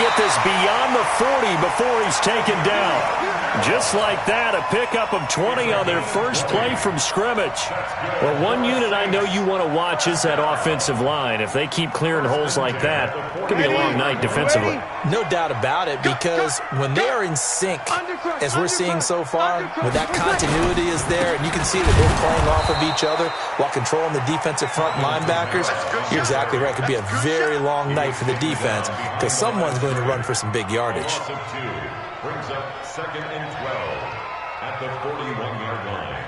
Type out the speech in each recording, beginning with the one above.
get this beyond the 40 before he's taken down. Just like that, a pickup of 20 on their first play from scrimmage. Well, one unit I know you want to watch is that offensive line. If they keep clearing holes like that, it could be a long night defensively. No doubt about it, because when they are in sync, as we're seeing so far, when that continuity is there, and you can see that they're playing off of each other while controlling the defensive front linebackers, you're exactly right. It could be a very long night for the defense, because someone's going to run for some big yardage. Brings up 2nd and 12 at the 41-yard line.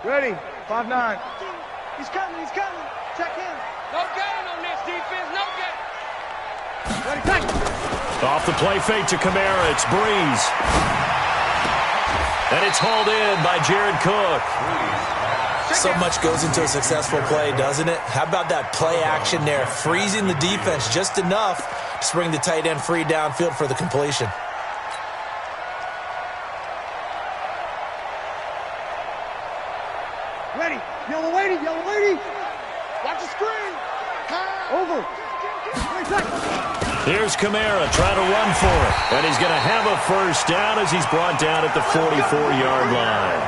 Ready, 5-9. He's coming. Check in. No gain on this defense, no gain. Ready, take. Off the play fake to Kamara, it's Breeze. And it's hauled in by Jared Cook. So much goes into a successful play, doesn't it? How about that play action there, freezing the defense just enough to bring the tight end free downfield for the completion. Ready, yellow lady. Watch the screen. Over. Here's Kamara trying to run for it. And he's going to have a first down as he's brought down at the 44-yard line.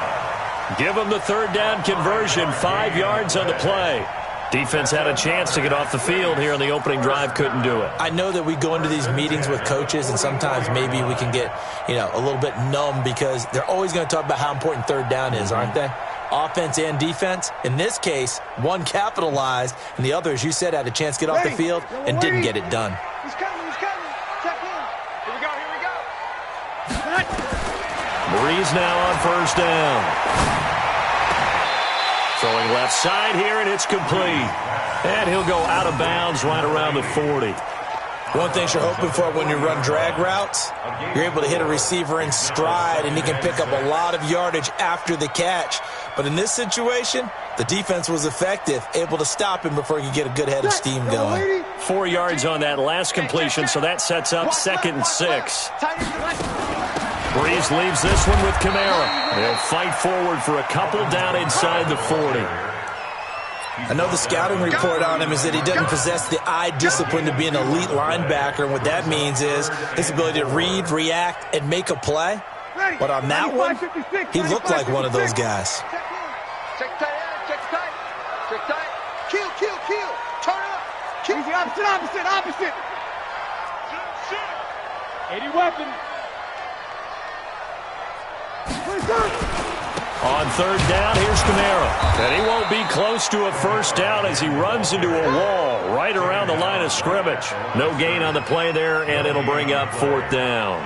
Give him the third down conversion, 5 yards on the play. Defense had a chance to get off the field here on the opening drive, couldn't do it. I know that we go into these meetings with coaches, and sometimes maybe we can get, a little bit numb because they're always going to talk about how important third down is, aren't they? Offense and defense. In this case, one capitalized, and the other, as you said, had a chance to get off the field and didn't get it done. He's coming. Check in. Here we go. Breeze now on first down. Throwing left side here, and it's complete. And he'll go out of bounds right around the 40. One thing you're hoping for when you run drag routes, you're able to hit a receiver in stride, and he can pick up a lot of yardage after the catch. But in this situation, the defense was effective, able to stop him before he could get a good head of steam going. 4 yards on that last completion, so that sets up 2nd and 6. Breeze leaves this one with Kamara. They'll fight forward for a couple down inside the 40. I know the scouting report on him is that he doesn't possess the eye discipline to be an elite linebacker. And what that means is his ability to read, react, and make a play. But on that one, he looked like one of those guys. Check tight. Kill. Turn up. Easy, opposite. 80 weapon. On third down, here's Kamara. And he won't be close to a first down as he runs into a wall right around the line of scrimmage. No gain on the play there, and it'll bring up 4th down.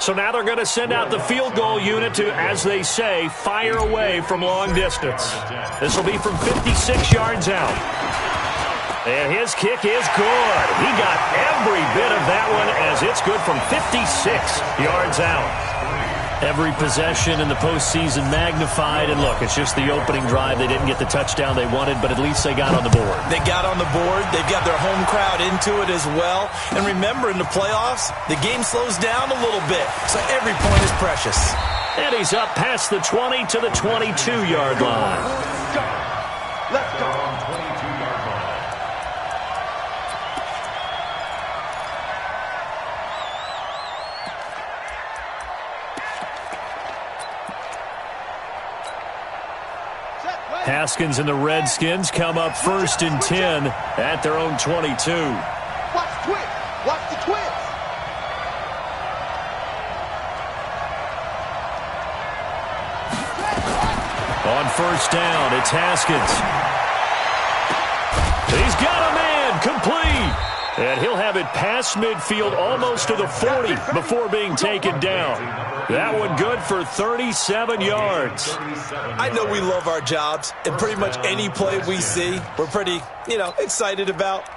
So now they're going to send out the field goal unit to, as they say, fire away from long distance. This will be from 56 yards out. And his kick is good. He got every bit of that one as it's good from 56 yards out. Every possession in the postseason magnified. And look, it's just the opening drive. They didn't get the touchdown they wanted, but at least they got on the board. They got on the board. They've got their home crowd into it as well. And remember, in the playoffs, the game slows down a little bit. So every point is precious. And he's up past the 20 to the 22-yard line. Let's go. Haskins and the Redskins come up 1st and 10 at their own 22. Watch the twist. On first down, it's Haskins. He's got a man, complete. And he'll have it past midfield almost to the 40 before being taken down. That one good for 37 yards. I know we love our jobs, and pretty much any play we see, we're pretty, excited about.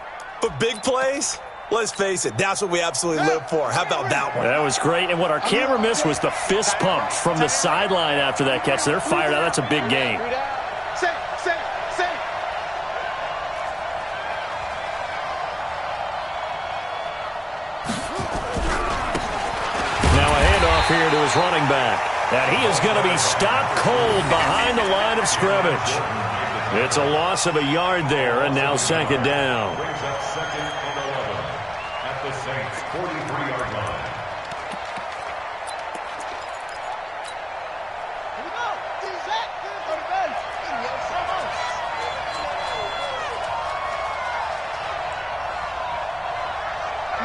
But big plays, let's face it, that's what we absolutely live for. How about that one? That was great. And what our camera missed was the fist pump from the sideline after that catch. They're fired out. That's a big gain. Here to his running back. And he is going to be stopped cold behind the line of scrimmage. It's a loss of a yard there, and now second down. Brings up second and 11 at the Saints' 43-yard line.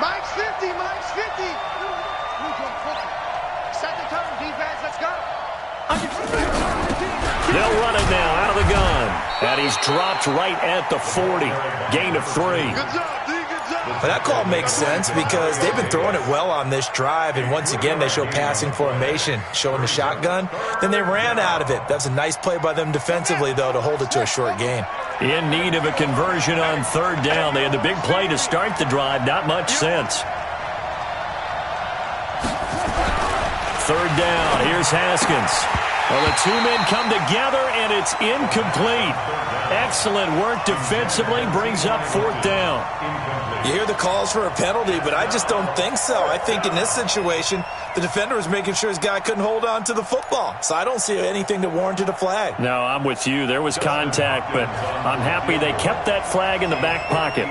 Mike's 50, Mike's 50. Second turn, defense, let's go. They'll run it now out of the gun. And he's dropped right at the 40. Gain of 3. Good job, D, good job. But that call makes sense because they've been throwing it well on this drive, and once again they show passing formation, showing the shotgun. Then they ran out of it. That's a nice play by them defensively, though, to hold it to a short gain. In need of a conversion on third down. They had the big play to start the drive. Not much sense. Third down. Here's Haskins. Well, the two men come together, and it's incomplete. Excellent work defensively. Brings up fourth down. You hear the calls for a penalty, but I just don't think so. I think in this situation, the defender was making sure his guy couldn't hold on to the football. So I don't see anything that warranted a flag. No, I'm with you. There was contact, but I'm happy they kept that flag in the back pocket.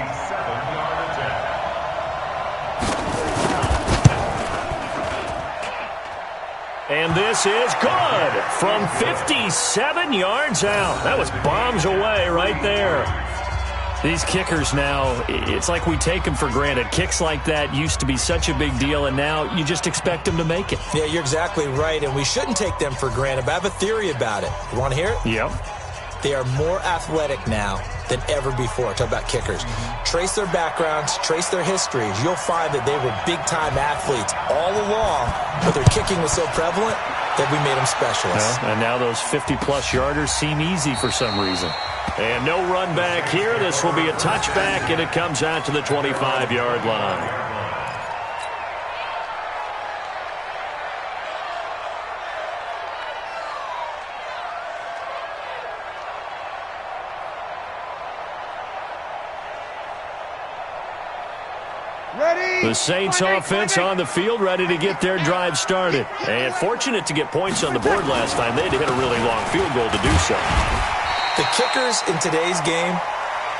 And this is good from 57 yards out. That was bombs away right there. These kickers now, it's like we take them for granted. Kicks like that used to be such a big deal, and now you just expect them to make it. Yeah, you're exactly right, and we shouldn't take them for granted. But I have a theory about it. You want to hear it? Yep. They are more athletic now than ever before. Talk about kickers. Trace their backgrounds, trace their histories. You'll find that they were big-time athletes all along, but their kicking was so prevalent that we made them specialists. And now those 50-plus yarders seem easy for some reason. And no run back here. This will be a touchback, and it comes out to the 25-yard line. The Saints offense on the field, ready to get their drive started. And fortunate to get points on the board last time. They had to hit a really long field goal to do so. The kickers in today's game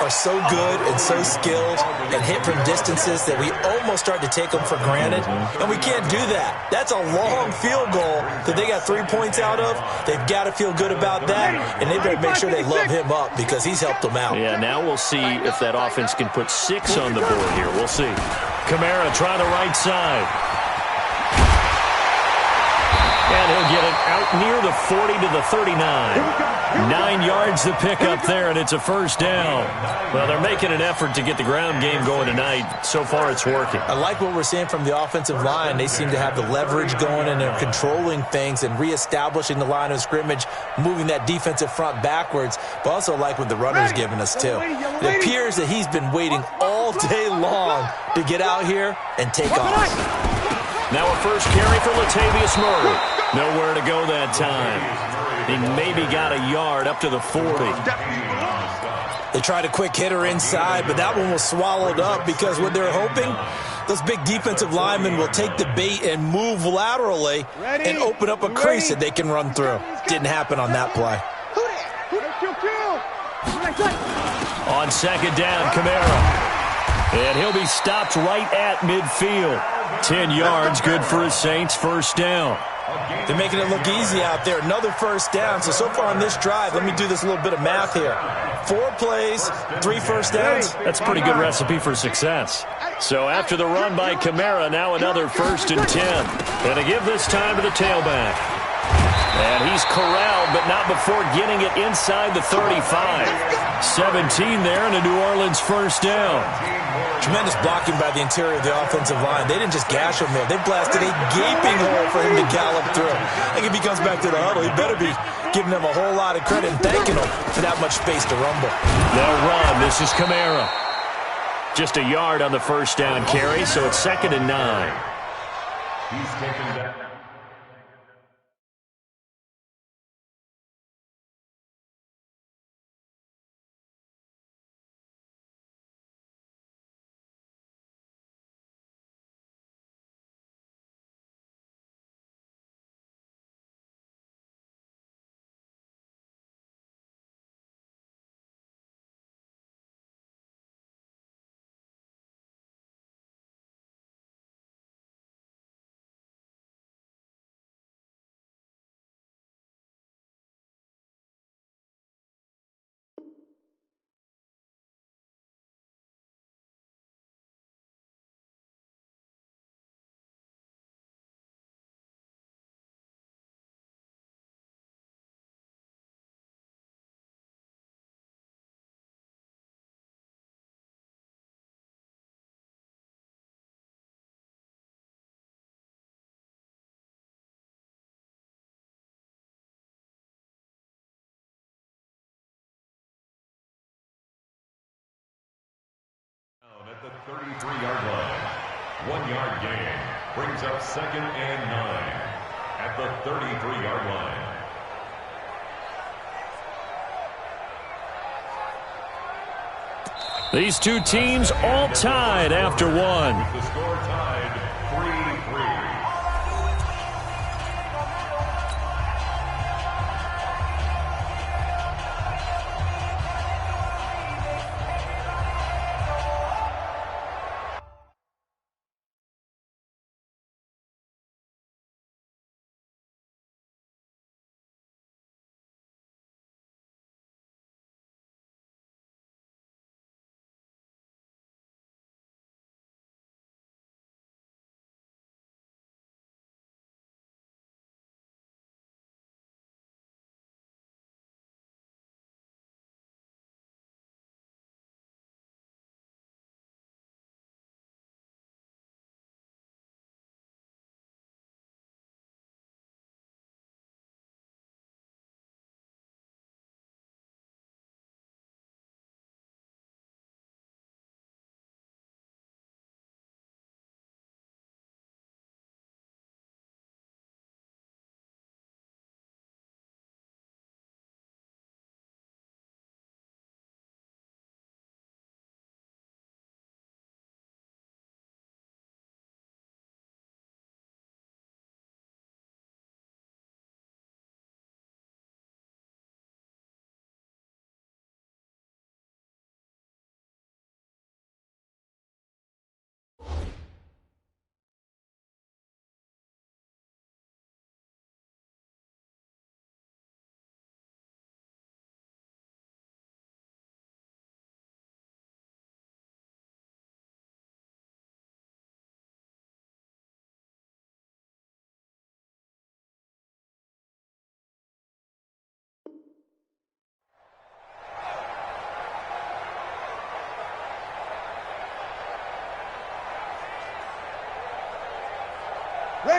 are so good and so skilled and hit from distances that we almost start to take them for granted. And we can't do that. That's a long field goal that they got 3 points out of. They've got to feel good about that, and they better make sure they love him up because he's helped them out. Yeah, now we'll see if that offense can put 6 on the board here. We'll see. Kamara try the right side. And he'll get it out near the 40 to the 39. 9 yards to pick up there, and it's a first down. Well, they're making an effort to get the ground game going tonight. So far, it's working. I like what we're seeing from the offensive line. They seem to have the leverage going, and they're controlling things and reestablishing the line of scrimmage, moving that defensive front backwards, but also like what the runner's giving us, too. It appears that he's been waiting all day long to get out here and take off. Now a first carry for Latavius Murray. Nowhere to go that time. He maybe got a yard up to the 40. They tried a quick hitter inside, but that one was swallowed up because what they're hoping, those big defensive linemen will take the bait and move laterally and open up a crease that they can run through. Didn't happen on that play. On second down, Kamara. And he'll be stopped right at midfield. 10 yards, good for his Saints, first down. They're making it look easy out there. Another first down. So far on this drive, let me do this little bit of math here. 4 plays, 3 first downs. That's a pretty good recipe for success. So after the run by Kamara, now another 1st and 10. And to give this time to the tailback. And he's corralled, but not before getting it inside the 35. 17 there, and a New Orleans first down. Tremendous blocking by the interior of the offensive line. They didn't just gash him there. They blasted a gaping hole for him to gallop through. I think if he comes back to the huddle, he better be giving them a whole lot of credit and thanking them for that much space to rumble. They'll run. This is Kamara. Just a yard on the first down carry, so it's 2nd and 9. He's taken that. 33-yard line. 1-yard gain. Brings up 2nd and 9 at the 33-yard line. These two teams all tied after one. The score tied 3-3.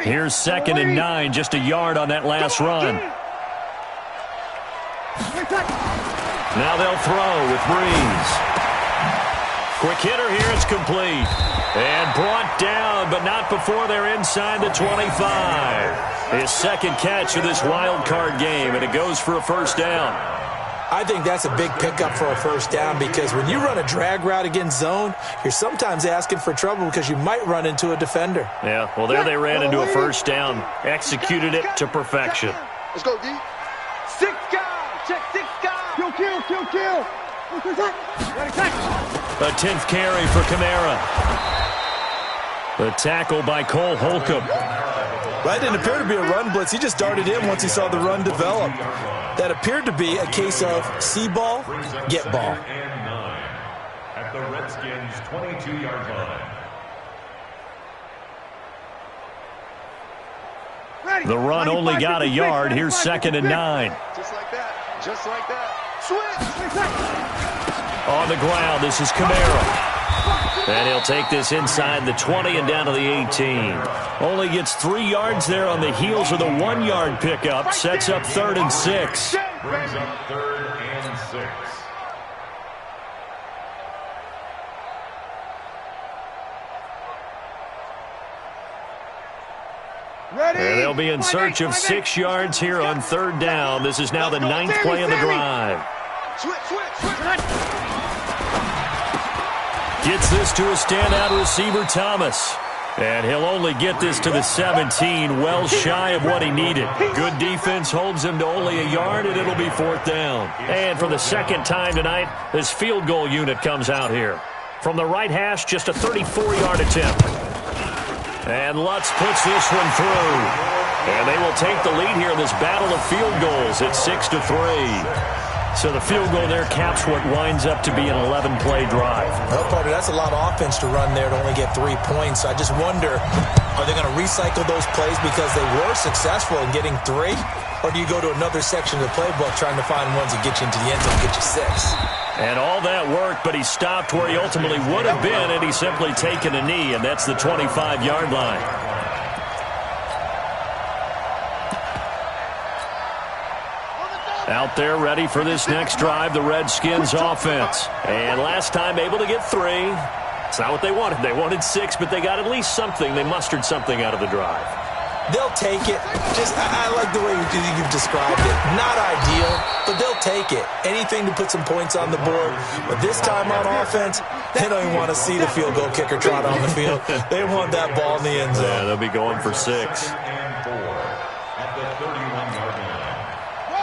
Here's 2nd and 9, just a yard on that last run. Now they'll throw with Breeze. Quick hitter here, it's complete. And brought down, but not before they're inside the 25. His second catch of this wild card game, and it goes for a first down. I think that's a big pickup for a first down because when you run a drag route against zone, you're sometimes asking for trouble because you might run into a defender. Yeah, well, there they ran into a first down. Executed it to perfection. Let's go, D. 6 guys. Check 6 guys. Kill. A 10th carry for Kamara. The tackle by Cole Holcomb. That didn't appear to be a run blitz. He just darted in once he saw the run develop. That appeared to be a case of see ball, get ball. And 9 at the Redskins' 22-yard line. The run only got a yard. Here's 2nd and 9. Just like that. Just like that. Switch. On the ground, this is Kamara. And he'll take this inside the 20 and down to the 18. Only gets 3 yards there on the heels of the 1-yard pickup. Sets up 3rd and 6. Brings up 3rd and 6. And they'll be in search of 6 yards here on 3rd down. This is now the 9th play of the drive. Switch. Gets this to a standout receiver, Thomas. And he'll only get this to the 17, well shy of what he needed. Good defense holds him to only a yard, and it'll be 4th down. And for the second time tonight, this field goal unit comes out here. From the right hash, just a 34-yard attempt. And Lutz puts this one through. And they will take the lead here in this battle of field goals at 6-3. So the field goal there caps what winds up to be an 11-play drive. Well, partner, that's a lot of offense to run there to only get 3 points. I just wonder, are they going to recycle those plays because they were successful in getting 3? Or do you go to another section of the playbook trying to find ones that get you into the end zone and get you 6? And all that worked, but he stopped where he ultimately would have been, and he's simply taken a knee, and that's the 25-yard line. Out there ready for this next drive, the Redskins offense. And last time able to get 3. It's not what they wanted. They wanted 6, but they got at least something. They mustered something out of the drive. They'll take it. I like the way you've described it. Not ideal, but they'll take it. Anything to put some points on the board. But this time on offense, they don't even want to see the field goal kicker trot on the field. They want that ball in the end zone. Yeah, they'll be going for 6.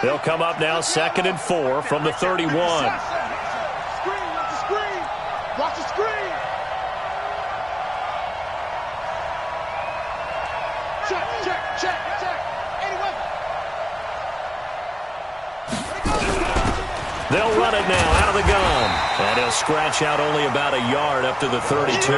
They'll come up now 2nd and 4 from the 31. Screen, watch the screen. Watch the screen. Check. Anyway. They'll run it now out of the gun. And he'll scratch out only about a yard up to the 32.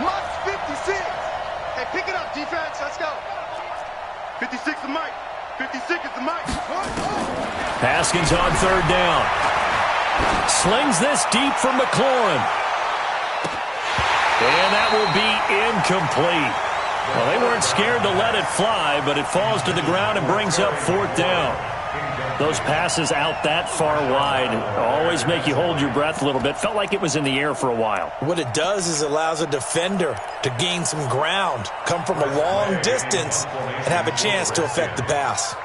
Must 56. Hey, pick it up, defense. Let's go. 56 is Mike. 56 is the Mike. Haskins on 3rd down. Slings this deep from McLaurin. And that will be incomplete. Well, they weren't scared to let it fly, but it falls to the ground and brings up 4th down. Those passes out that far wide always make you hold your breath a little bit. Felt like it was in the air for a while. What it does is allows a defender to gain some ground, come from a long distance, and have a chance to affect the pass.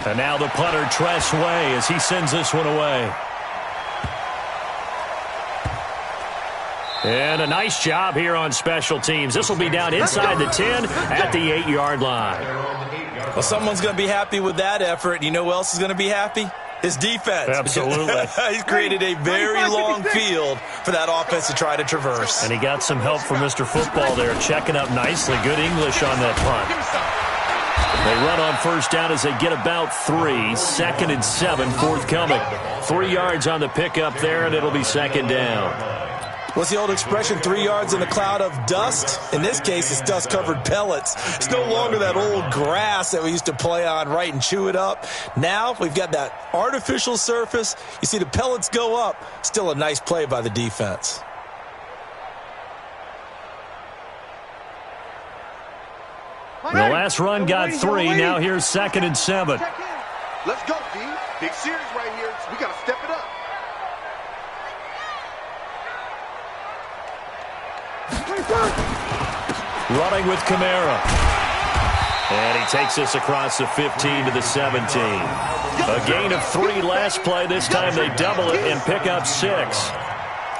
And now the punter, Tress Way, as he sends this one away. And a nice job here on special teams. This will be down inside the 10 at the 8-yard line. Well, someone's going to be happy with that effort. You know who else is going to be happy? His defense. Absolutely. He's created a very long field for that offense to try to traverse. And he got some help from Mr. Football there, checking up nicely. Good English on that punt. They run on 1st down as they get about 3. 2nd and 7 forthcoming. 3 yards on the pickup there, and it'll be 2nd down. What's the old expression, 3 yards in a cloud of dust? In this case, it's dust-covered pellets. It's no longer that old grass that we used to play on, right, and chew it up. Now we've got that artificial surface. You see the pellets go up. Still a nice play by the defense. The last run got 3. Now here's 2nd and 7. Let's go, D. Big series right here. We got to step it up. Running with Kamara. And he takes us across the 15 to the 17. A gain of 3 last play. This time they double it and pick up 6.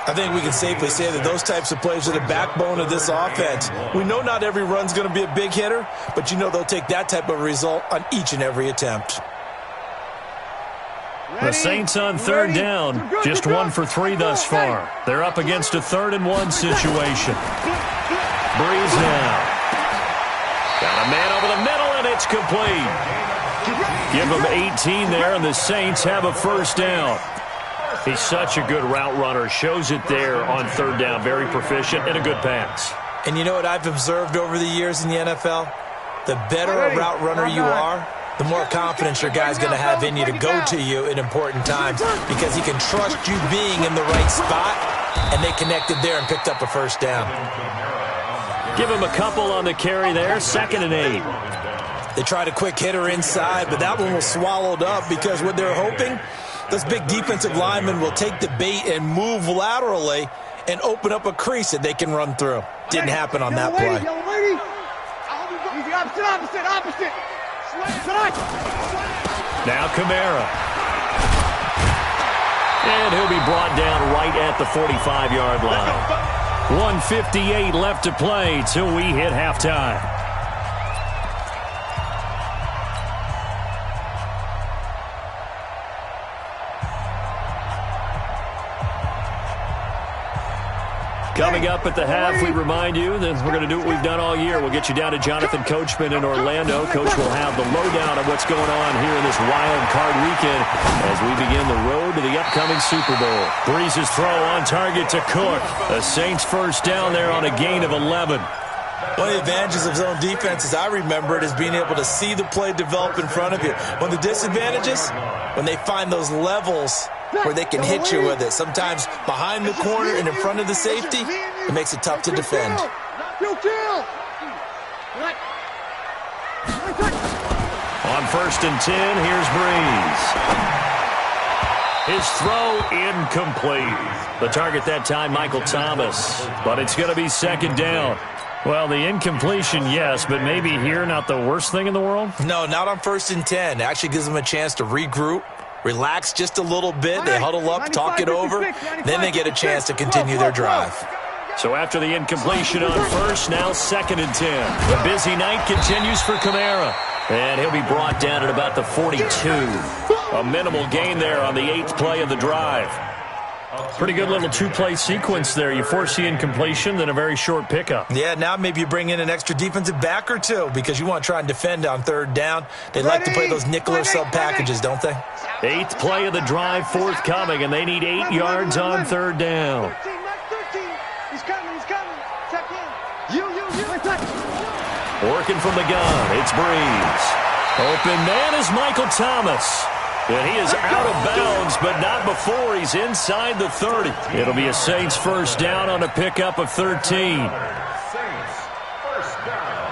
I think we can safely say that those types of plays are the backbone of this offense. We know not every run's going to be a big hitter, but you know they'll take that type of result on each and every attempt. The Saints on 3rd down, just 1 for 3 thus far. They're up against a 3rd and 1 situation. Breeze now. Got a man over the middle, and it's complete. Give them 18 there, and the Saints have a 1st down. He's such a good route runner. Shows it there on 3rd down. Very proficient and a good pass. And you know what I've observed over the years in the NFL? The better a route runner you are, the more confidence your guy's going to have in you to go to you in important times because he can trust you being in the right spot, and they connected there and picked up a 1st down. Give him a couple on the carry there, 2nd and 8. They tried a quick hitter inside, but that one was swallowed up because what they're hoping, those big defensive linemen will take the bait and move laterally and open up a crease that they can run through. Didn't happen on that play. Opposite. Now Kamara. And he'll be brought down right at the 45-yard line. 1:58 left to play till we hit halftime. Coming up at the half, we remind you that we're going to do what we've done all year. We'll get you down to Jonathan Coachman in Orlando. Coach will have the lowdown of what's going on here in this wild card weekend as we begin the road to the upcoming Super Bowl. Breeze's throw on target to Cook. The Saints 1st down there on a gain of 11. One of the advantages of zone defense, as I remember it, is being able to see the play develop in front of you. One of the disadvantages, when they find those levels where they can hit you with it. Sometimes behind the corner and in front of the safety, it makes it tough to defend. On 1st and 10, here's Breeze. His throw incomplete. The target that time, Michael Thomas. But it's going to be 2nd down. Well, the incompletion, yes, but maybe here not the worst thing in the world? No, not on 1st and 10. It actually gives them a chance to regroup, relax just a little bit. They huddle up, talk it over. Then they get a chance to continue their drive. So after the incompletion on 1st, now 2nd and 10. The busy night continues for Kamara. And he'll be brought down at about the 42. A minimal gain there on the 8th play of the drive. Pretty good little 2-play sequence there. You force the incompletion, then a very short pickup. Yeah, now maybe you bring in an extra defensive back or two because you want to try and defend on 3rd down. They like to play those nickel or sub packages, don't they? 8th play of the drive forthcoming, and they need 8 yards on 3rd down. He's coming. Check in. You. Working from the gun, it's Breeze. Open man is Michael Thomas. And he is out of bounds, but not before he's inside the 30. It'll be a Saints 1st down on a pickup of 13. Saints 1st down.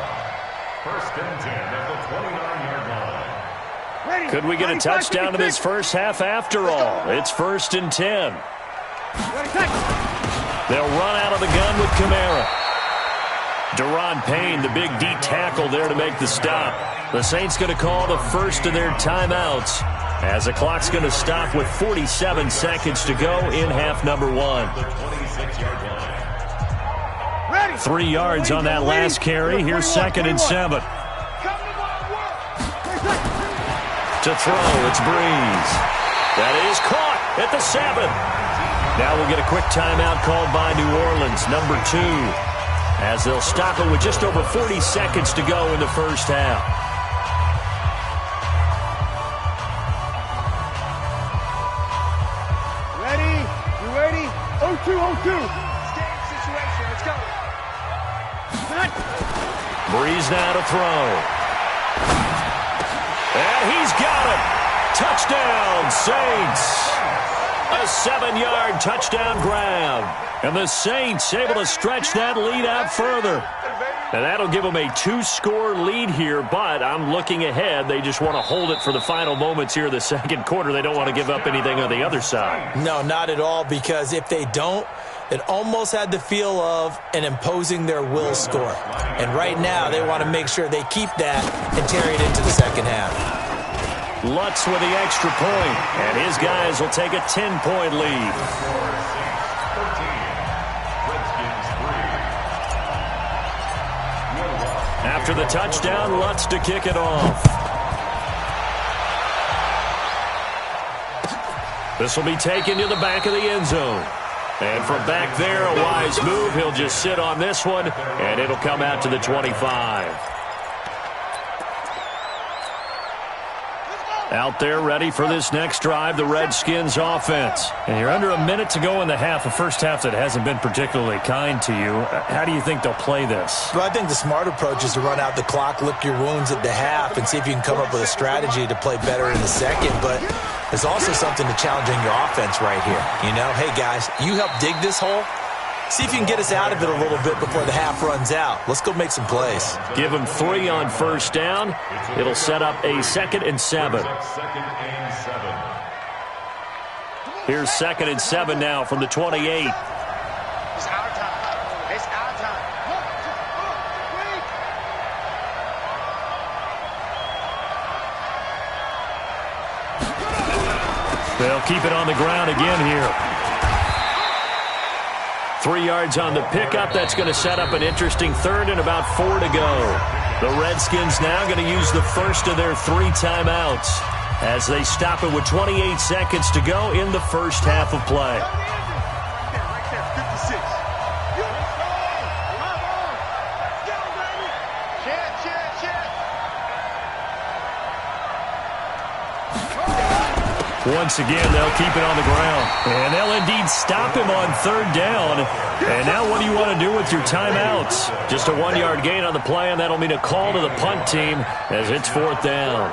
1st and 10 at the 29-yard line. Could we get a touchdown in this first half after all? It's 1st and 10. They'll run out of the gun with Kamara. Deron Payne, the big D tackle there to make the stop. The Saints going to call the first of their timeouts as the clock's going to stop with 47 seconds to go in half number 1. 3 yards on that last carry. Here's 2nd and 7. To throw, it's Breeze. That is caught at the 7. Now we'll get a quick timeout called by New Orleans, number 2. As they'll stop it with just over 40 seconds to go in the first half. Ready? You ready? 0-2. Game situation. Let's go. Breeze now to throw. And he's got it. Touchdown, Saints. A 7-yard touchdown grab. And the Saints able to stretch that lead out further. And that'll give them a 2-score lead here, but I'm looking ahead. They just want to hold it for the final moments here of the 2nd quarter. They don't want to give up anything on the other side. No, not at all, because if they don't, it almost had the feel of an imposing their will score. And right now, they want to make sure they keep that and carry it into the 2nd half. Lutz with the extra point, and his guys will take a 10-point lead. After the touchdown, Lutz to kick it off. This will be taken to the back of the end zone. And from back there, a wise move. He'll just sit on this one, and it'll come out to the 25. Out there ready for this next drive, the Redskins offense. And you're under a minute to go in the half, a first half that hasn't been particularly kind to you. How do you think they'll play this? Well, I think the smart approach is to run out the clock, lick your wounds at the half, and see if you can come up with a strategy to play better in the 2nd. But there's also something to challenging your offense right here. You know, hey, guys, you help dig this hole. See if you can get us out of it a little bit before the half runs out. Let's go make some plays. Give them 3 on 1st down. It'll set up a 2nd and 7. Here's 2nd and 7 now from the 28. It's our time. It's our time. They'll keep it on the ground again here. 3 yards on the pickup. That's going to set up an interesting 3rd and about 4 to go. The Redskins now going to use the first of their 3 timeouts as they stop it with 28 seconds to go in the first half of play. Right there, 56. Once again, they'll keep it on the ground. And they'll indeed stop him on third down. And now what do you want to do with your timeouts? Just a 1-yard gain on the play, and that'll mean a call to the punt team as it's fourth down.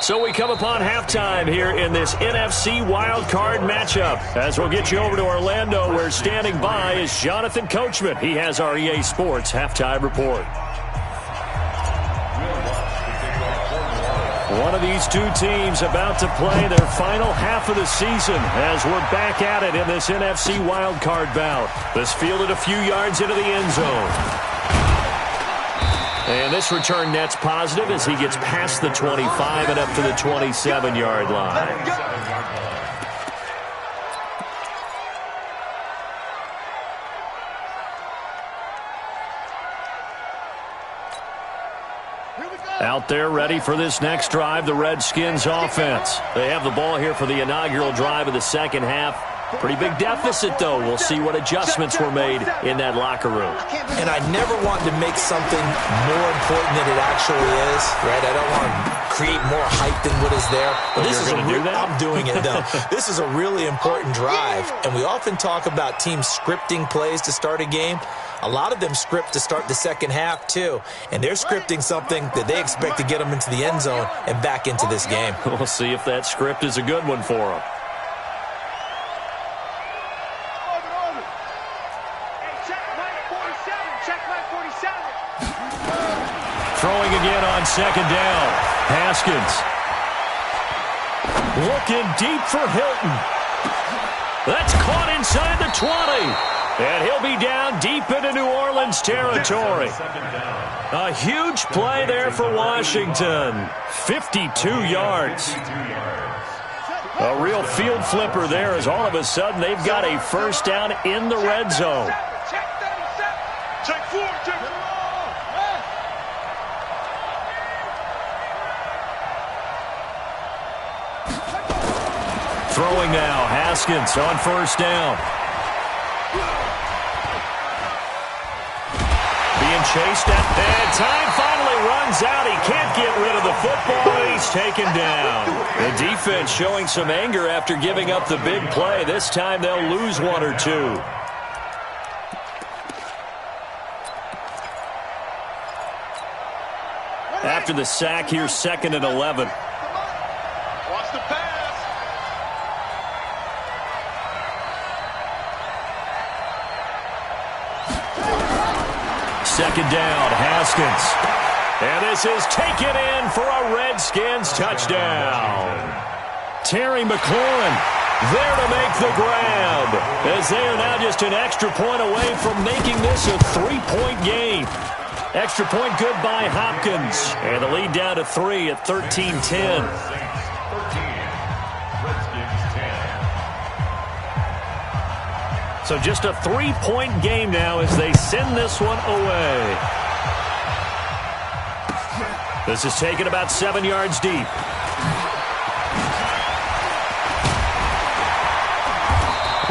So we come upon halftime here in this NFC wildcard matchup. As we'll get you over to Orlando, where standing by is Jonathan Coachman. He has our EA Sports halftime report. One of these two teams about to play their final half of the season as we're back at it in this NFC wildcard bout. This fielded a few yards into the end zone. And this return net's positive as he gets past the 25 and up to the 27-yard line. Out there ready for this next drive, the Redskins offense. They have the ball here for the inaugural drive of the second half. Pretty big deficit, though. We'll see what adjustments were made in that locker room. And I never want to make something more important than it actually is, right? I don't want to create more hype than what is there. But this is I'm doing it, though. This is a really important drive. And we often talk about teams scripting plays to start a game. A lot of them script to start the second half, too. And they're scripting something that they expect to get them into the end zone and back into this game. We'll see if that script is a good one for them. Throwing again on second down. Haskins. Looking deep for Hilton. That's caught inside the 20. And he'll be down deep into New Orleans territory. A huge play there for Washington. 52 yards. A real field flipper there as all of a sudden they've got a first down in the red zone. Check 4, check 4. Throwing now, Haskins on first down. Being chased at, and time finally runs out. He can't get rid of the football, and he's taken down. The defense showing some anger after giving up the big play. This time they'll lose one or two. After the sack, here's 2nd and 11. Watch the pass. Second down, Haskins. And this is taken in for a Redskins touchdown. Terry McLaurin there to make the grab, as they are now just an extra point away from making this a 3-point game. Extra point good by Hopkins. And the lead down to 3 at 13-10. So just a 3-point game now as they send this one away. This is taken about 7 yards deep.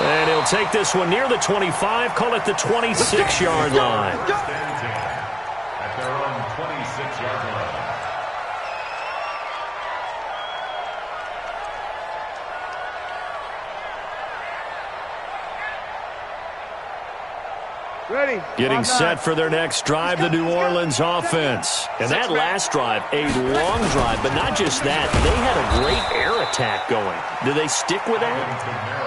And he'll take this one near the 25, call it the 26-yard line. At their own 26-yard line. Ready. Getting set for their next drive, the New Orleans offense. And that last drive, a long drive, but not just that. They had a great air attack going. Do they stick with that?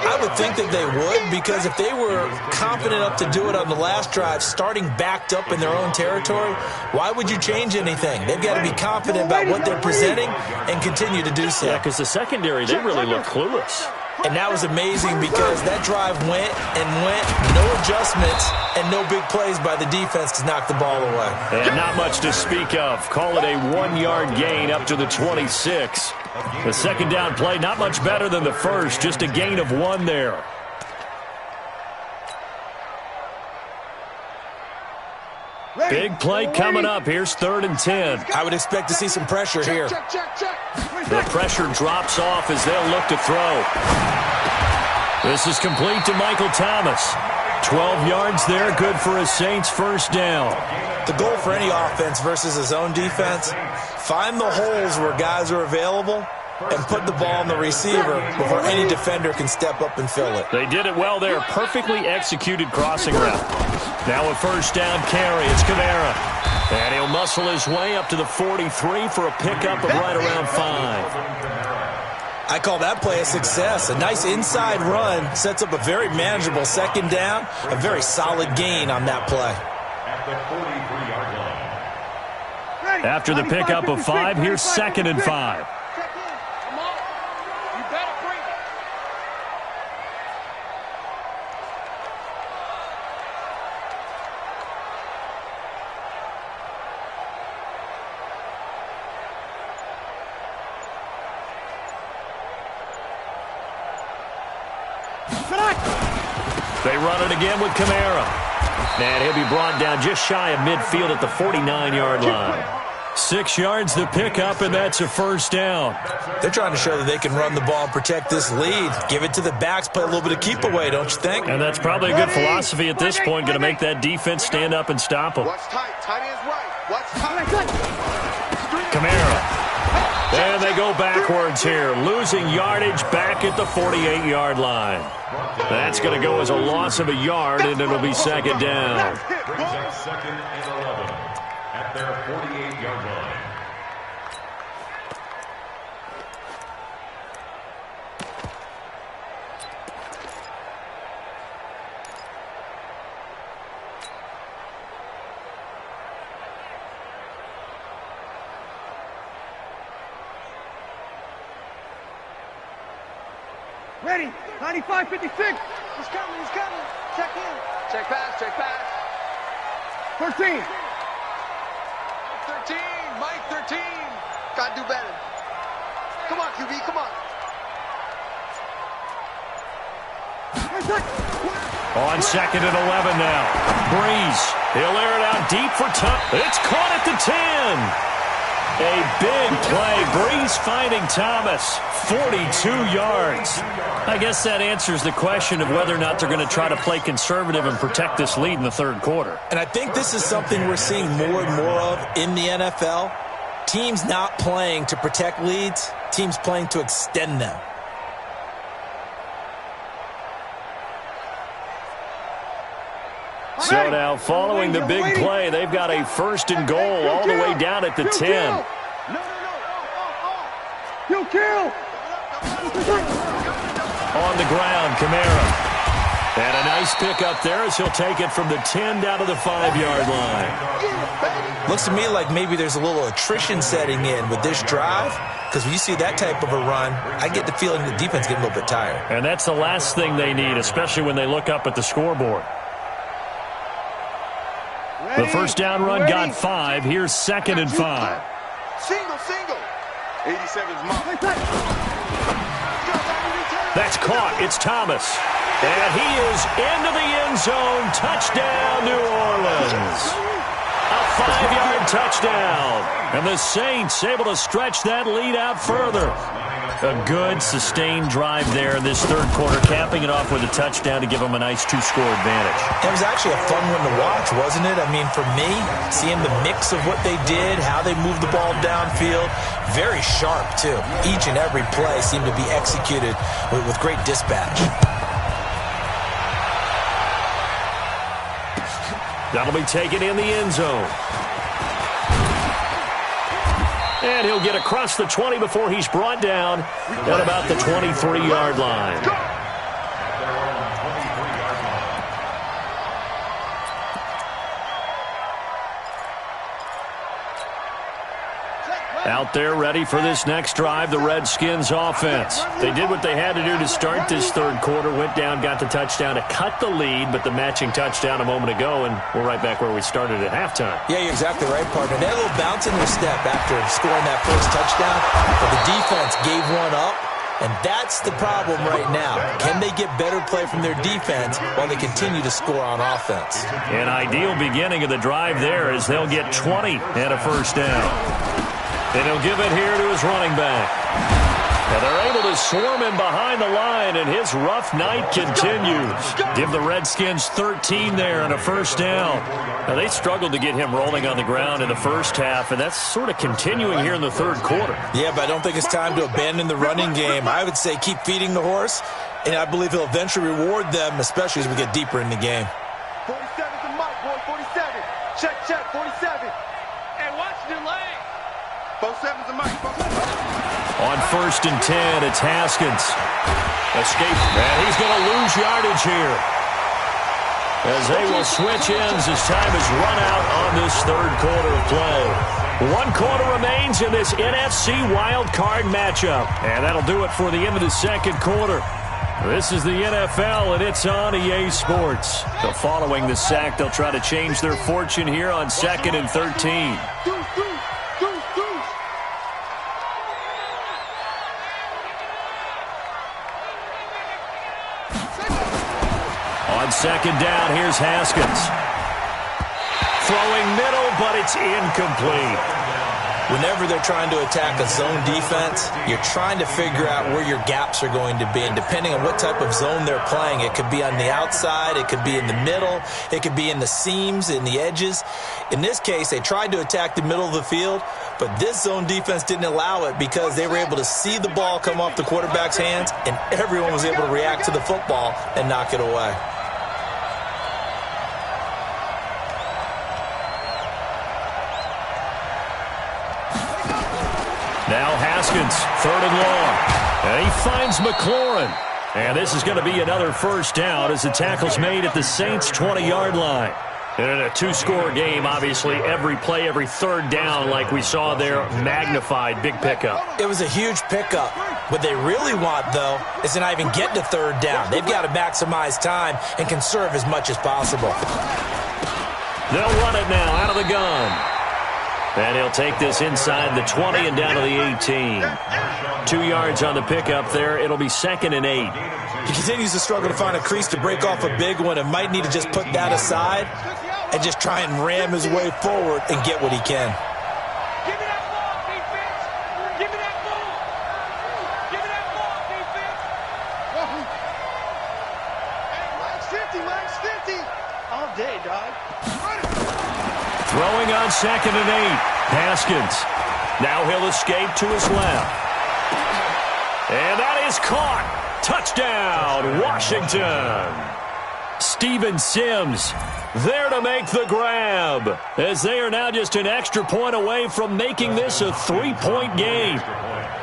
I would think that they would, because if they were confident enough to do it on the last drive, starting backed up in their own territory, why would you change anything? They've got to be confident about what they're presenting and continue to do so. Yeah, because the secondary, they really look clueless. And that was amazing because that drive went and went, no adjustments, and no big plays by the defense to knock the ball away. And not much to speak of. Call it a 1-yard gain up to the 26. The second down play, not much better than the first, just a gain of 1 there. Big play coming up. Here's 3rd and 10. I would expect to see some pressure here. The pressure drops off as they'll look to throw. This is complete to Michael Thomas. 12 yards there, good for a Saints first down. The goal for any offense versus his own defense, find the holes where guys are available and put the ball in the receiver before any defender can step up and fill it. They did it well there. Perfectly executed crossing route. Now a first down carry. It's Kamara. And he'll muscle his way up to the 43 for a pickup of right around 5. I call that play a success. A nice inside run sets up a very manageable second down. A very solid gain on that play. After the pickup of 5, here's 2nd and 5. They run it again with Kamara. And he'll be brought down just shy of midfield at the 49-yard line. 6 yards the pickup, and that's a first down. They're trying to show that they can run the ball and protect this lead. Give it to the backs, play a little bit of keep away, don't you think? And that's probably a good philosophy at this point, going to make that defense stand up and stop them. Watch tight. Tight end's right. Watch tight. Kamara. And they go backwards here, losing yardage back at the 48-yard line. That's going to go as a loss of a yard, and it'll be second down. Brings up 2nd and 11 at their 48-yard line. Ready. 95, 56. He's coming. He's coming. Check in. Check pass. Check pass. 13. 13. Mike 13. Gotta do better. Come on, QB. Come on. On 2nd and 11 now. Breeze. He'll air it out deep for Tom. It's caught at the 10. A big play. Breeze finding Thomas. 42 yards. I guess that answers the question of whether or not they're going to try to play conservative and protect this lead in the 3rd quarter. And I think this is something we're seeing more and more of in the NFL. Teams not playing to protect leads, teams playing to extend them. So now, following the big play, they've got a 1st and goal all the way down at the 10. You kill. On the ground, Kamara. And a nice pick up there as he'll take it from the 10 down to the 5-yard line. Looks to me like maybe there's a little attrition setting in with this drive, because when you see that type of a run, I get the feeling the defense getting a little bit tired. And that's the last thing they need, especially when they look up at the scoreboard. The first down run got 5. Here's 2nd and 5. Single. 87's Mike. That's caught. It's Thomas. And he is into the end zone. Touchdown, New Orleans. A 5-yard touchdown. And the Saints able to stretch that lead out further. A good, sustained drive there in this 3rd quarter, capping it off with a touchdown to give them a nice 2-score advantage. It was actually a fun one to watch, wasn't it? I mean, for me, seeing the mix of what they did, how they moved the ball downfield, very sharp, too. Each and every play seemed to be executed with great dispatch. That'll be taken in the end zone. And he'll get across the 20 before he's brought down at about the 23-yard line. Out there ready for this next drive, the Redskins offense. They did what they had to do to start this 3rd quarter, went down, got the touchdown to cut the lead, but the matching touchdown a moment ago, and we're right back where we started at halftime. Yeah, you're exactly right, partner. They had a little bounce in their step after scoring that first touchdown, but the defense gave one up, And that's the problem right now. Can they get better play from their defense while they continue to score on offense? An ideal beginning of the drive there is they'll get 20 and a first down. And he'll give it here to his running back. And they're able to swarm him behind the line, and his rough night continues. Give the Redskins 13 there and a first down. Now, they struggled to get him rolling on the ground in the first half, and that's sort of continuing here in the third quarter. Yeah, but I don't think it's time to abandon the running game. I would say keep feeding the horse, and I believe he'll eventually reward them, especially as we get deeper in the game. 47's the mic, boy, 47. Check, 47. Hey, watch the lane. 47's the mic, 47. On 1st and 10, it's Haskins. Escape, and he's going to lose yardage here. As they will switch ends as time is run out on this third quarter of play. 1 quarter remains in this NFC wild card matchup. And that'll do it for the end of the second quarter. This is the NFL, and it's on EA Sports. So following the sack, they'll try to change their fortune here on 2nd and 13. On 2nd down, here's Haskins. Throwing middle, but it's incomplete. Whenever they're trying to attack a zone defense, you're trying to figure out where your gaps are going to be. And depending on what type of zone they're playing, it could be on the outside, it could be in the middle, it could be in the seams, in the edges. In this case, they tried to attack the middle of the field, but this zone defense didn't allow it because they were able to see the ball come off the quarterback's hands, and everyone was able to react to the football and knock it away. Now Haskins, 3rd and long. And he finds McLaurin. And this is going to be another first down as the tackle's made at the Saints' 20-yard line. And in a 2-score game, obviously, every play, every third down, like we saw there, magnified, big pickup. It was a huge pickup. What they really want, though, is to not even get to 3rd down. They've got to maximize time and conserve as much as possible. They'll run it now out of the gun. And he'll take this inside the 20 and down to the 18. 2 yards on the pickup there. It'll be 2nd and 8. He continues to struggle to find a crease to break off a big one and might need to just put that aside and just try and ram his way forward and get what he can. Give me that ball, defense. Give me that ball. Give me that ball, defense. Hey, Mike's 50. All day, dog. Throwing on 2nd and 8. Haskins. Now he'll escape to his left. And that is caught. Touchdown, Washington. Steven Sims there to make the grab, as they are now just an extra point away from making this a 3-point game.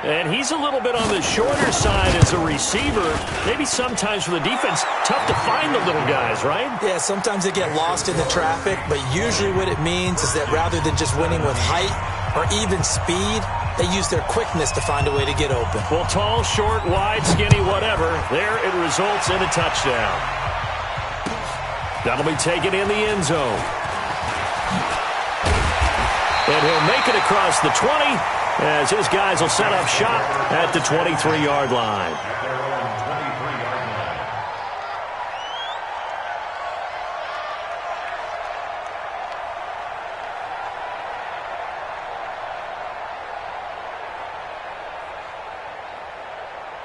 And he's a little bit on the shorter side as a receiver. Maybe sometimes for the defense, tough to find the little guys, right? Yeah, sometimes they get lost in the traffic, but usually what it means is that rather than just winning with height or even speed, they use their quickness to find a way to get open. Well, tall, short, wide, skinny, whatever, there it results in a touchdown. That'll be taken in the end zone. And he'll make it across the 20 as his guys will set up shop at the 23-yard line.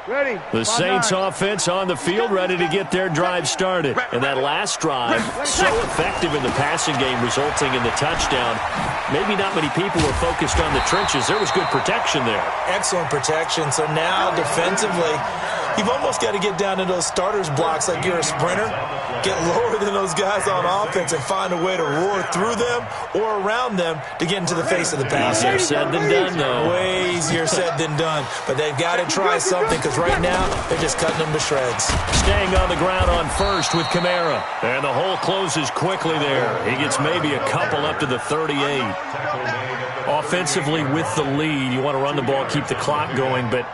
Ready. The Saints offense on the field, ready to get their drive started. And that last drive, so effective in the passing game, resulting in the touchdown. Maybe not many people were focused on the trenches. There was good protection there. Excellent protection. So now, defensively, you've almost got to get down to those starters blocks like you're a sprinter. Get lower than those guys on offense and find a way to roar through them or around them to get into the face of the passer. Easier said than done, though. Way easier said than done. But they've got to try something because right now they're just cutting them to shreds. Staying on the ground on first with Kamara. And the hole closes quickly there. He gets maybe a couple up to the 38. Offensively with the lead, you want to run the ball, keep the clock going, but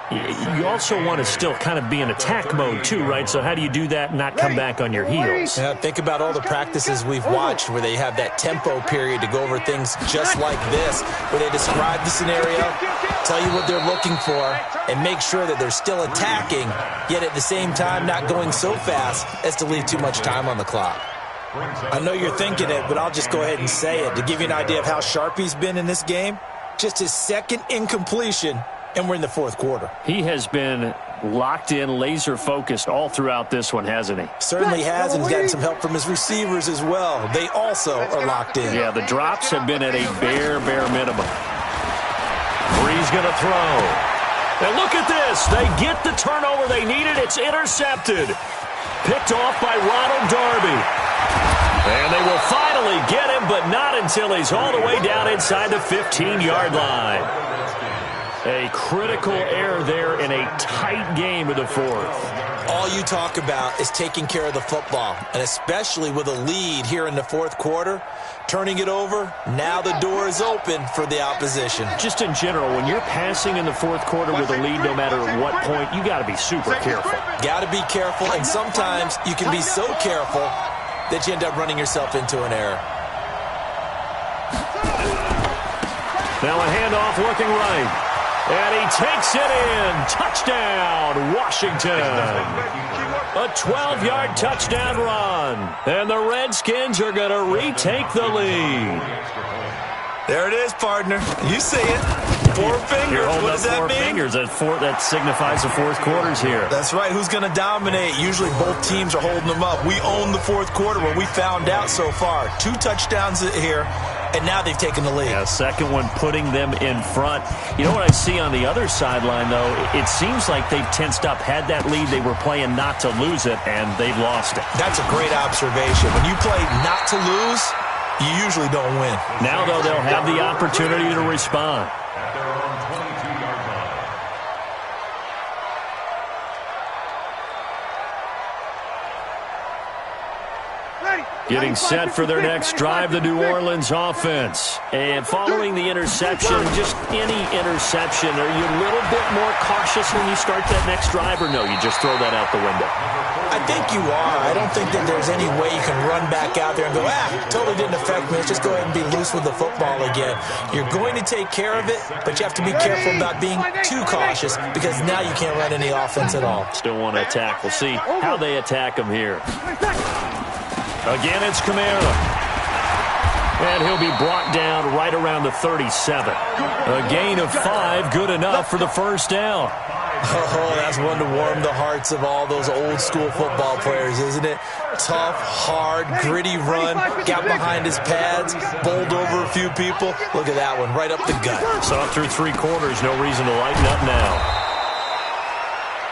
you also want to still kind of be in attack mode too, right? So how do you do that and not come back on your heels? Yeah, think about all the practices we've watched where they have that tempo period to go over things just like this, where they describe the scenario, tell you what they're looking for, and make sure that they're still attacking, yet at the same time not going so fast as to leave too much time on the clock. I know you're thinking it, but I'll just go ahead and say it. To give you an idea of how sharp he's been in this game, just his second incompletion, and we're in the fourth quarter. He has been locked in, laser-focused all throughout this one, hasn't he? Certainly has, and he's gotten some help from his receivers as well. They also are locked in. Yeah, the drops have been at a bare minimum. Bree's going to throw. And look at this. They get the turnover they needed. It's intercepted. Picked off by Ronald Darby. And they will finally get him, but not until he's all the way down inside the 15-yard line. A critical error there in a tight game of the fourth. All you talk about is taking care of the football, and especially with a lead here in the fourth quarter, turning it over, now the door is open for the opposition. Just in general, when you're passing in the fourth quarter with a lead, no matter what point, you got to be super careful. Got to be careful, and sometimes you can be so careful that you end up running yourself into an error. Now a handoff looking right. And he takes it in. Touchdown, Washington. A 12-yard touchdown run. And the Redskins are going to retake the lead. There it is, partner. You see it. 4 fingers. What does that mean? 4 fingers. That signifies the fourth quarter's here. That's right. Who's going to dominate? Usually both teams are holding them up. We own the fourth quarter, what we found out so far. 2 touchdowns here, and now they've taken the lead. Yeah, second one putting them in front. You know what I see on the other sideline, though? It seems like they've tensed up. Had that lead, they were playing not to lose it, and they've lost it. That's a great observation. When you play not to lose, you usually don't win. Now, though, they'll have the opportunity to respond. At their own 22-yard line. Getting set for their next drive, the New Orleans offense. And following the interception, just any interception, are you a little bit more cautious when you start that next drive, or no, you just throw that out the window? I think you are. I don't think that there's any way you can run back out there and go, totally didn't affect me. Let's just go ahead and be loose with the football again. You're going to take care of it, but you have to be careful about being too cautious because now you can't run any offense at all. Still want to attack. We'll see how they attack them here. Again, it's Kamara. And he'll be brought down right around the 37. A gain of 5, good enough for the first down. Oh, that's one to warm the hearts of all those old-school football players, isn't it? Tough, hard, gritty run, got behind his pads, bowled over a few people. Look at that one, right up the gut. Saw through 3 quarters, no reason to lighten up now.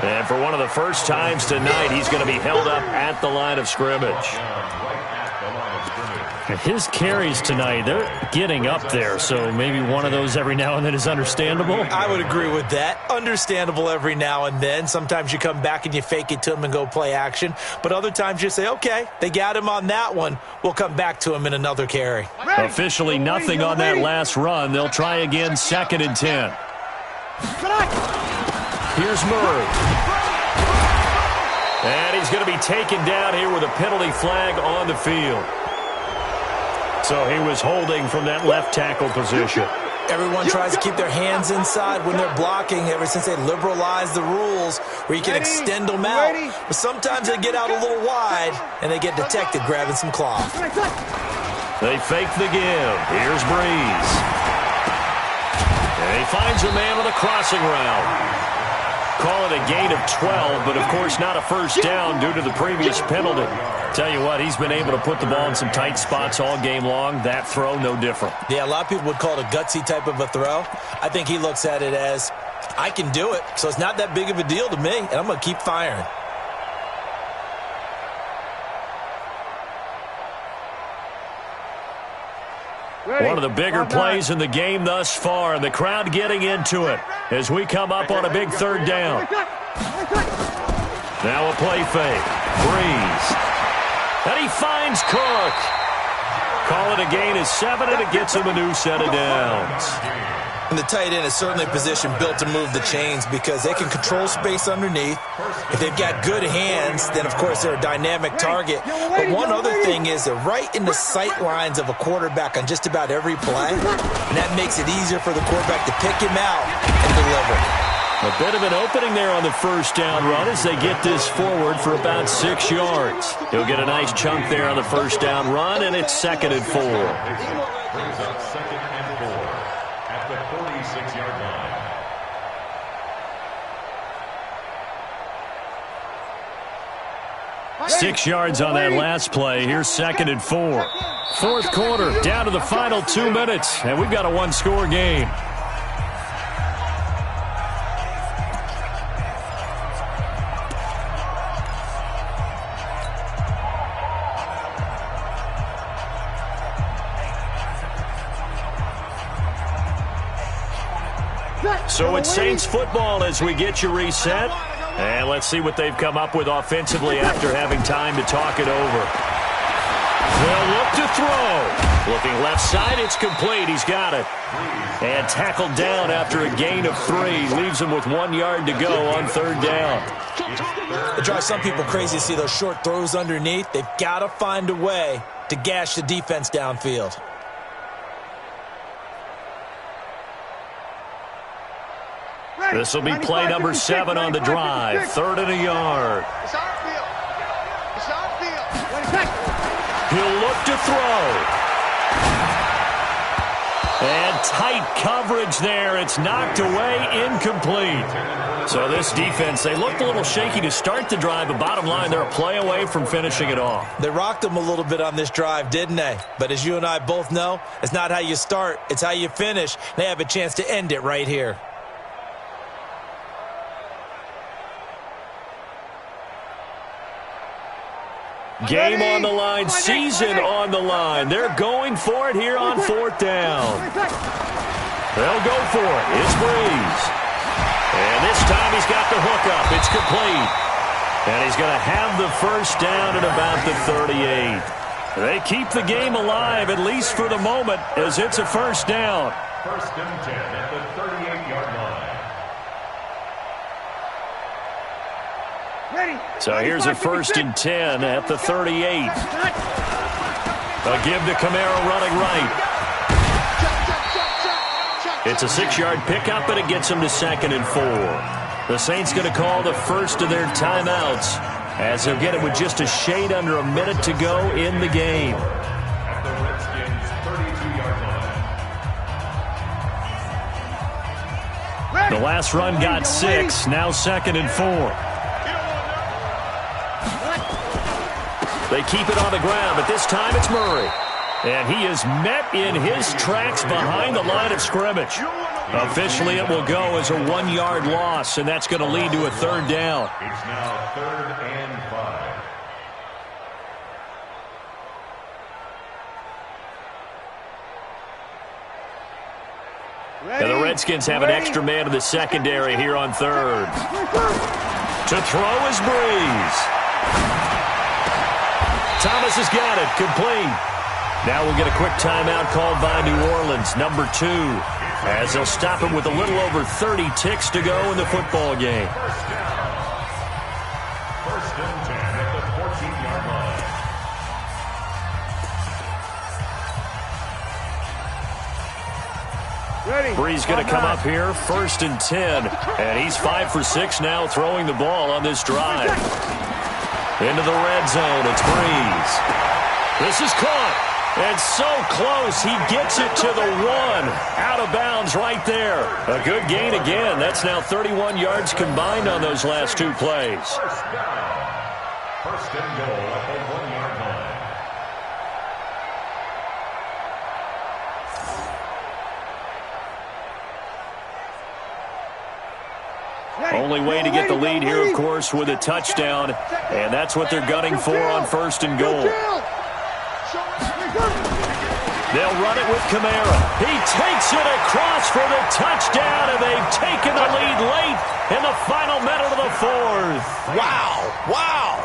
And for one of the first times tonight, he's going to be held up at the line of scrimmage. His carries tonight, they're getting up there, so maybe one of those every now and then is understandable. I would agree with that. Understandable every now and then. Sometimes you come back and you fake it to him and go play action. But other times you say, okay, they got him on that one. We'll come back to him in another carry. Officially nothing on that last run. They'll try again, 2nd and 10. Here's Murray. And he's going to be taken down here with a penalty flag on the field. So he was holding from that left tackle position. Everyone tries to keep their hands inside when they're blocking ever since they liberalized the rules where you can extend them out. But sometimes they get out a little wide and they get detected grabbing some cloth. They fake the give. Here's Breeze. And he finds a man on the crossing route. Call it a gain of 12, but of course not a first down due to the previous penalty. Tell you what, he's been able to put the ball in some tight spots all game long. That throw, no different. Yeah, a lot of people would call it a gutsy type of a throw. I think he looks at it as, I can do it, so it's not that big of a deal to me, and I'm going to keep firing. One of the bigger plays in the game thus far, and the crowd getting into it as we come up on a big 3rd down. Now a play fake. Breeze. And he finds Cook. Call it a gain of 7, and it gets him a new set of downs. And the tight end is certainly a position built to move the chains because they can control space underneath. If they've got good hands, then, of course, they're a dynamic target. But one other thing is they're right in the sight lines of a quarterback on just about every play. And that makes it easier for the quarterback to pick him out and deliver. A bit of an opening there on the first down run as they get this forward for about 6 yards. He'll get a nice chunk there on the first down run, and it's 2nd and 4. Brings up 2nd and 4 at the 46-yard line. 6 yards on that last play. Here's 2nd and 4. Fourth quarter, down to the final 2 minutes, and we've got a one-score game. So it's Saints football as we get you reset. And let's see what they've come up with offensively after having time to talk it over. They'll look to throw. Looking left side, it's complete. He's got it. And tackled down after a gain of 3. Leaves him with 1 yard to go on 3rd down. It drives some people crazy to see those short throws underneath. They've got to find a way to gash the defense downfield. This will be play number 7 on the drive. 3rd and a yard. It's our field. It's our field. He'll look to throw. And tight coverage there. It's knocked away, incomplete. So this defense, they looked a little shaky to start the drive, but bottom line, they're a play away from finishing it off. They rocked them a little bit on this drive, didn't they? But as you and I both know, it's not how you start, it's how you finish. They have a chance to end it right here. Game on the line, season on the line. They're going for it here on 4th down. They'll go for it. It's Breeze. And this time he's got the hook up. It's complete. And he's going to have the first down at about the 38. They keep the game alive, at least for the moment, as it's a first down. 1st and 10 at the 38-yard line. So here's a 1st and 10 at the 38. A give to Kamara running right. It's a 6-yard pickup, and it gets him to 2nd and 4. The Saints going to call the first of their timeouts as they'll get it with just a shade under a minute to go in the game. At the Redskins' 32-yard line. The last run got 6, now 2nd and 4. They keep it on the ground, but this time it's Murray. And he is met in his tracks behind the line of scrimmage. Officially, it will go as a 1-yard loss, and that's going to lead to a 3rd down. It's now 3rd and 5. And the Redskins have an extra man in the secondary here on 3rd. To throw is Breeze. Thomas has got it, complete. Now we'll get a quick timeout called by New Orleans, number 2, as they'll stop him with a little over 30 ticks to go in the football game. 1st and 10 at the 14-yard line. Breeze going to come up here, 1st and 10, and he's 5 for 6 now throwing the ball on this drive. Into the red zone, it's Breeze. This is caught, and so close, he gets it to the 1. Out of bounds right there. A good gain again. That's now 31 yards combined on those last 2 plays. 1st down. 1st and goal at the 1-yard line. Only way to get the lead here, of course, with a touchdown, and that's what they're gunning for on 1st and goal. They'll run it with Kamara. He takes it across for the touchdown, and they've taken the lead late in the final minute of the 4th. Wow, wow.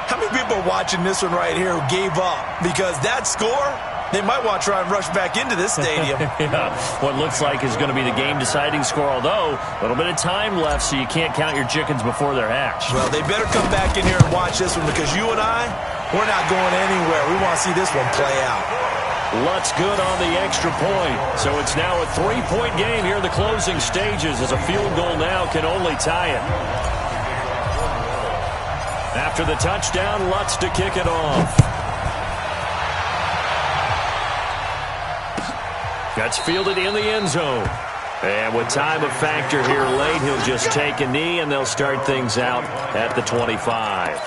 How many people are watching this one right here who gave up? Because that score, they might want to try and rush back into this stadium. Yeah, what looks like is going to be the game-deciding score, although a little bit of time left, so you can't count your chickens before they're hatched. Well, they better come back in here and watch this one, because you and I, we're not going anywhere. We want to see this one play out. Lutz good on the extra point. So it's now a 3-point game here in the closing stages, as a field goal now can only tie it. After the touchdown, Lutz to kick it off. That's fielded in the end zone. And with time of factor here late, he'll just take a knee, and they'll start things out at the 25.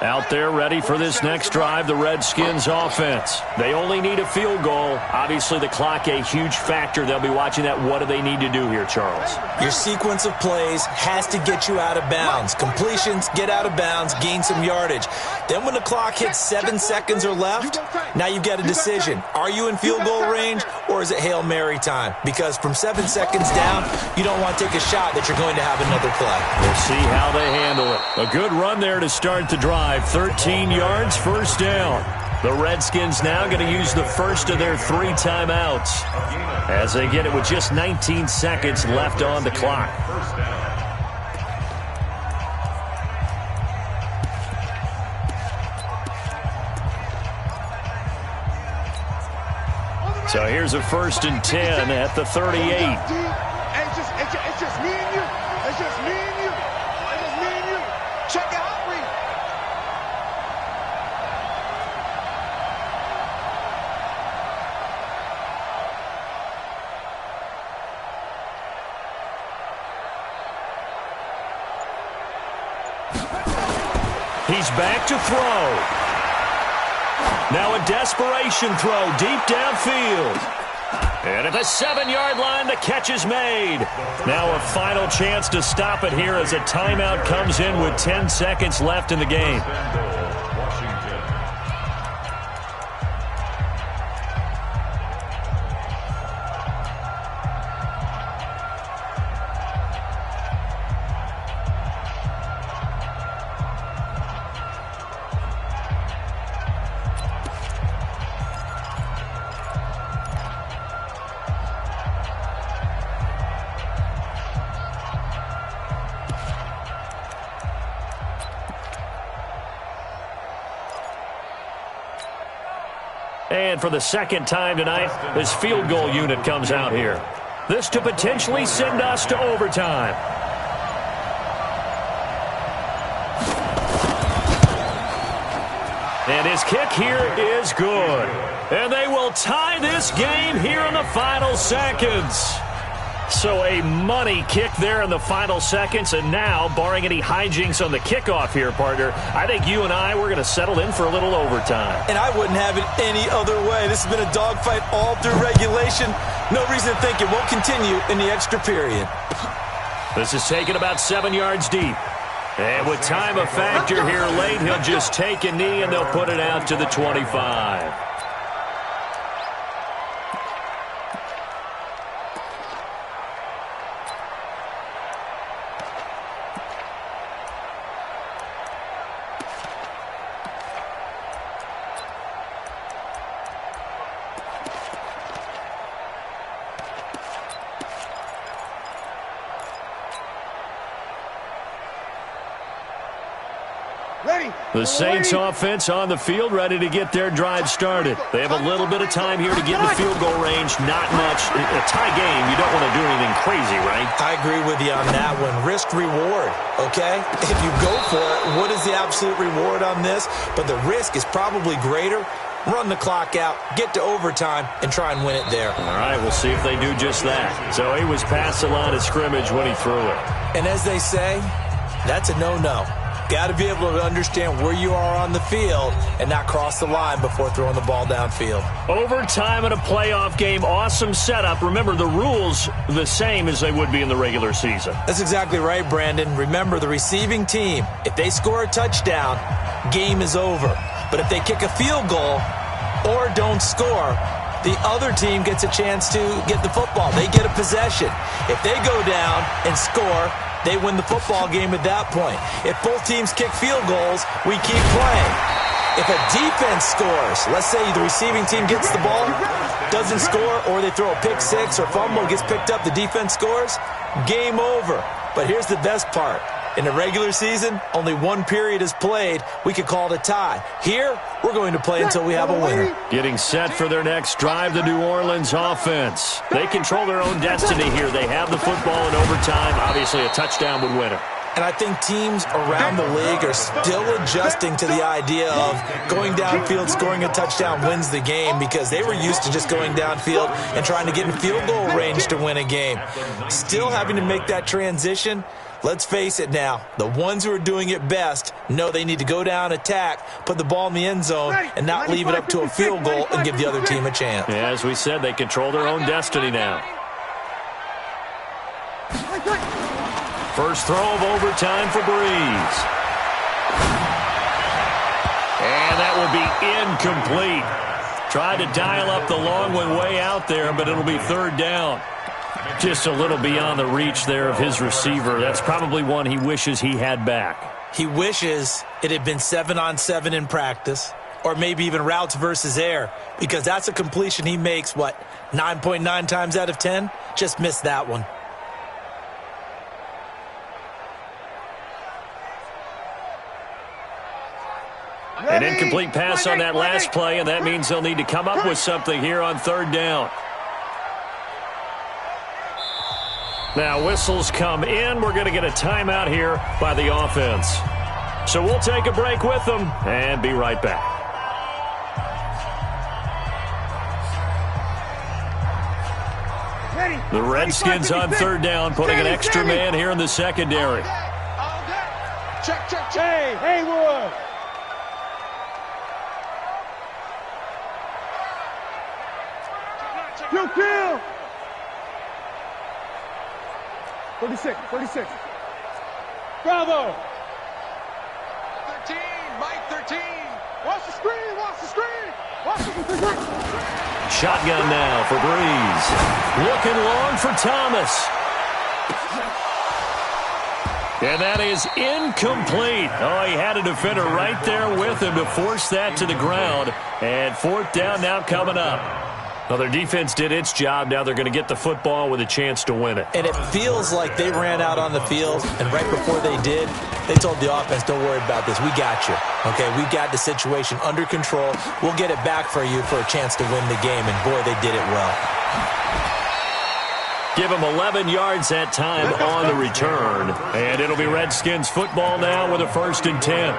Out there ready for this next drive, the Redskins offense. They only need a field goal. Obviously, the clock a huge factor. They'll be watching that. What do they need to do here, Charles? Your sequence of plays has to get you out of bounds. Completions, get out of bounds, gain some yardage. Then when the clock hits 7 seconds or left, now you've got a decision. Are you in field goal range, or is it Hail Mary time? Because from 7 seconds down, you don't want to take a shot that you're going to have another play. We'll see how they handle it. A good run there to start the drive. 13 yards, first down. The Redskins now going to use the first of their 3 timeouts as they get it with just 19 seconds left on the clock. So here's a 1st and 10 at the 38. It's just me and you. It's just me and you. It's just me and you. Check it out. He's back to throw. Now a desperation throw deep downfield. And at the 7-yard line, the catch is made. Now a final chance to stop it here as a timeout comes in with 10 seconds left in the game. And for the second time tonight, this field goal unit comes out here. This to potentially send us to overtime. And his kick here is good. And they will tie this game here in the final seconds. So a money kick there in the final seconds, and now, barring any hijinks on the kickoff here, partner, I think you and I, we're going to settle in for a little overtime. And I wouldn't have it any other way. This has been a dogfight all through regulation. No reason to think it won't continue in the extra period. This is taken about 7 yards deep. And with time of factor here late, he'll just take a knee, and they'll put it out to the 25. The Saints offense on the field, ready to get their drive started. They have a little bit of time here to get in the field goal range. Not much. A tie game, you don't want to do anything crazy, right? I agree with you on that one. Risk-reward, okay? If you go for it, what is the absolute reward on this? But the risk is probably greater. Run the clock out, get to overtime, and try and win it there. All right, we'll see if they do just that. So he was past the line of scrimmage when he threw it. And as they say, that's a no-no. Got to be able to understand where you are on the field and not cross the line before throwing the ball downfield. Overtime in a playoff game, awesome setup. Remember, the rules the same as they would be in the regular season. That's exactly right, Brandon. Remember, the receiving team, if they score a touchdown, game is over. But if they kick a field goal or don't score, the other team gets a chance to get the football. They get a possession. If they go down and score, they win the football game at that point. If both teams kick field goals, we keep playing. If a defense scores, let's say the receiving team gets the ball, doesn't score, or they throw a pick six or fumble, gets picked up, the defense scores, game over. But here's the best part. In the regular season, only one period is played. We could call it a tie. Here, we're going to play until we have a winner. Getting set for their next drive, the New Orleans offense. They control their own destiny here. They have the football in overtime. Obviously, a touchdown would win it. And I think teams around the league are still adjusting to the idea of going downfield, scoring a touchdown wins the game, because they were used to just going downfield and trying to get in field goal range to win a game. Still having to make that transition. Let's face it now, the ones who are doing it best know they need to go down, attack, put the ball in the end zone, and not leave it up to a field goal and give the other team a chance. Yeah, as we said, they control their own destiny now. First throw of overtime for Breeze. And that will be incomplete. Tried to dial up the long one way out there, but it'll be third down. Just a little beyond the reach there of his receiver. That's probably one he wishes he had back. He wishes it had been 7-on-7 in practice, or maybe even routes versus air, because that's a completion he makes, 9.9 times out of 10? Just missed that one. An incomplete pass on that last play, and that means they'll need to come up with something here on third down. Now whistles come in. We're going to get a timeout here by the offense. So we'll take a break with them and be right back. The Redskins on third down, putting an extra man here in the secondary. Check. Hey, Haywood. You kill. 36. Bravo. 13, Mike 13. Watch the screen. Shotgun now for Breeze. Looking long for Thomas. And that is incomplete. Oh, he had a defender right there with him to force that to the ground. And fourth down now coming up. Well, their defense did its job. Now they're going to get the football with a chance to win it. And it feels like they ran out on the field, and right before they did, they told the offense, don't worry about this. We got you. Okay, we got the situation under control. We'll get it back for you for a chance to win the game. And, boy, they did it well. Give them 11 yards that time on the return. And it'll be Redskins football now with a 1st and 10.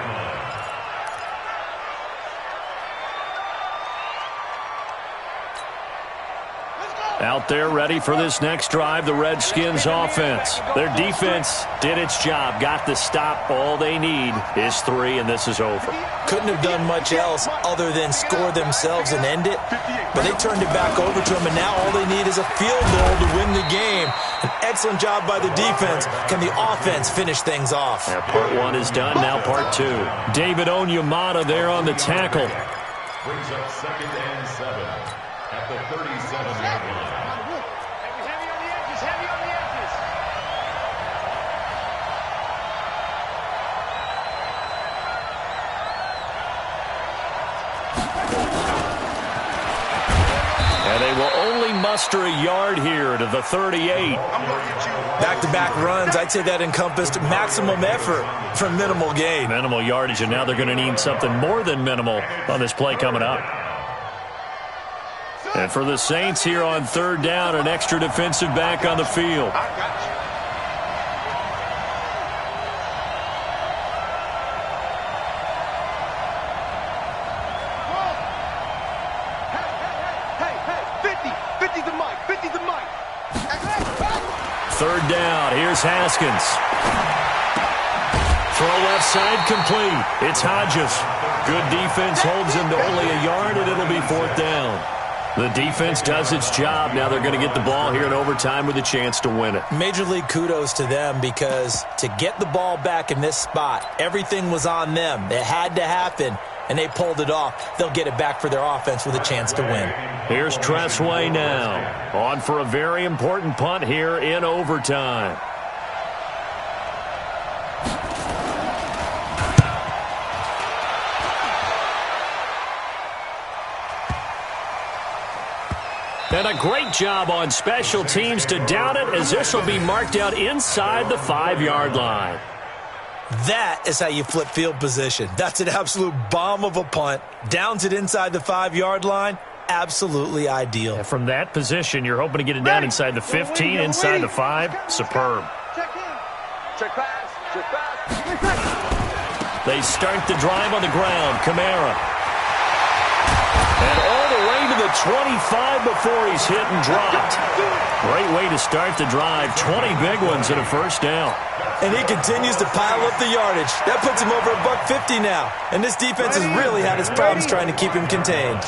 Out there ready for this next drive, the Redskins offense. Their defense did its job, got the stop. All they need is 3, and this is over. Couldn't have done much else other than score themselves and end it, but they turned it back over to them, and now all they need is a field goal to win the game. An excellent job by the defense. Can the offense finish things off? Yeah, part 1 is done, now part 2. David Onyemata there on the tackle. Brings up 2nd and 7 at the 37-yard line. Heavy on the edges. And they will only muster a yard here to the 38. Back-to-back runs, I'd say that encompassed maximum effort for minimal gain. Minimal yardage, and now they're going to need something more than minimal on this play coming up. And for the Saints here on third down, an extra defensive back on the field. Third down, here's Haskins. Throw left side complete. It's Hodges. Good defense holds him to only a yard, and it'll be 4th down. The defense does its job. Now they're going to get the ball here in overtime with a chance to win it. Major league kudos to them, because to get the ball back in this spot, everything was on them. It had to happen, and they pulled it off. They'll get it back for their offense with a chance to win. Here's Tressway now. On for a very important punt here in overtime. And a great job on special teams to down it, as this will be marked out inside the 5-yard line. That is how you flip field position. That's an absolute bomb of a punt. Downs it inside the 5-yard line. Absolutely ideal. And from that position, you're hoping to get it down inside the 15, inside the 5. Superb. Check in. Check pass. Check pass. They start the drive on the ground. Kamara. And all the way to the 25 before he's hit and dropped. Great way to start the drive. 20 big ones and a first down. And he continues to pile up the yardage. That puts him over $150 now. And this defense has really had its problems trying to keep him contained.